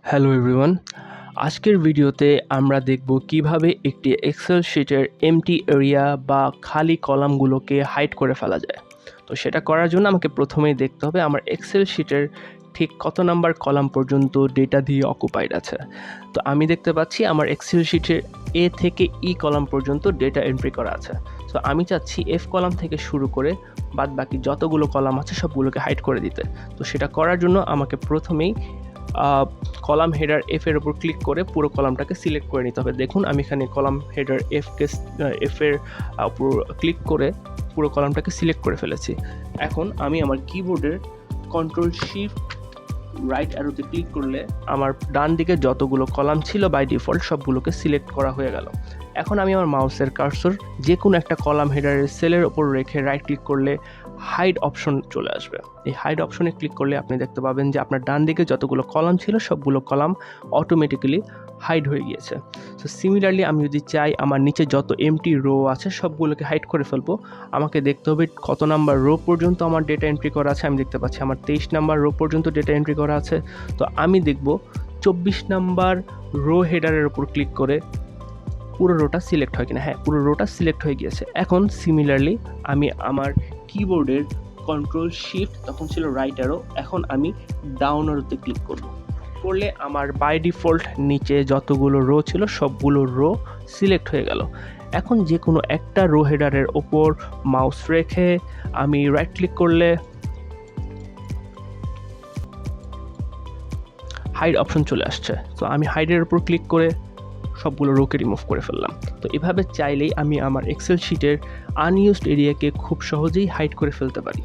Hello everyone, আজকের ভিডিওতে আমরা দেখব কিভাবে একটি এক্সেল শিটের এমটি এরিয়া বা খালি কলামগুলোকে হাইড করে ফেলা যায়। তো সেটা করার জন্য আমাকে প্রথমেই দেখতে হবে আমার এক্সেল শিটের ঠিক কত নাম্বার কলাম পর্যন্ত ডেটা দিয়ে অকুপাইড আছে। তো আমি দেখতে পাচ্ছি আমার এক্সেল শিটের এ থেকে ই কলাম পর্যন্ত ডেটা এন্ট্রি করা আছে। তো আমি চাচ্ছি এফ কলাম থেকে শুরু করে বাদ বাকি যতগুলো কলাম আছে সবগুলোকে হাইড করে দিতে। তো সেটা করার জন্য আমাকে প্রথমেই কলাম হেডার এফ এর উপর ক্লিক করে পুরো কলামটাকে সিলেক্ট করে নিতে হবে। দেখুন আমি এখানে কলাম হেডার এফ এর উপর ক্লিক করে পুরো কলামটাকে সিলেক্ট করে ফেলেছি। এখন আমি আমার কিবোর্ডের কন্ট্রোল শিফট রাইট অ্যারোতে ক্লিক করলে আমার ডান দিকে যতগুলো কলাম ছিল বাই ডিফল্ট সবগুলোকে সিলেক্ট করা হয়ে গেল। এখন আমি আমার মাউসের কার্সর যে কোনো একটা কলাম হেডারের সেলের ওপর রেখে রাইট ক্লিক করলে হাইড অপশন চলে আসবে। এই হাইড অপশনে ক্লিক করলে আপনি দেখতে পাবেন যে আপনার ডান দিকে যতগুলো কলাম ছিল সবগুলো কলাম অটোমেটিক্যালি হাইড হয়ে গিয়েছে। সো সিমিলারলি আমি যদি চাই আমার নিচে যত এমটি রো আছে সবগুলোকে হাইড করে ফেলবো, আমাকে দেখতে হবে কত নাম্বার রো পর্যন্ত আমার ডেটা এন্ট্রি করা আছে। আমি দেখতে পাচ্ছি আমার 23 নাম্বার রো পর্যন্ত ডেটা এন্ট্রি করা আছে। তো আমি দেখব 24 নাম্বার রো হেডারের উপর ক্লিক করে পুরো রোটা সিলেক্ট হয় কিনা। হ্যাঁ, পুরো রোটা সিলেক্ট হয়ে গিয়েছে। এখন সিমিলারলি আমি আমার কিবোর্ডের কন্ট্রোল শিফট, তখন ছিল রাইট অ্যারো, এখন আমি ডাউন অ্যারোতে ক্লিক করলে আমার বাই ডিফল্ট নিচে যতগুলো রো ছিল সবগুলো রো সিলেক্ট হয়ে গেল। এখন যে কোনো একটা রো হেডারের ওপর মাউস রেখে আমি রাইট ক্লিক করলে হাইড অপশন চলে আসছে। তো আমি হাইডের উপর ক্লিক করে সবগুলো রোকে রিমুভ করে ফেললাম। তো এভাবে চাইলেই আমি আমার এক্সেল শিটের আনইউজড এরিয়াকে খুব সহজেই হাইড করে ফেলতে পারি।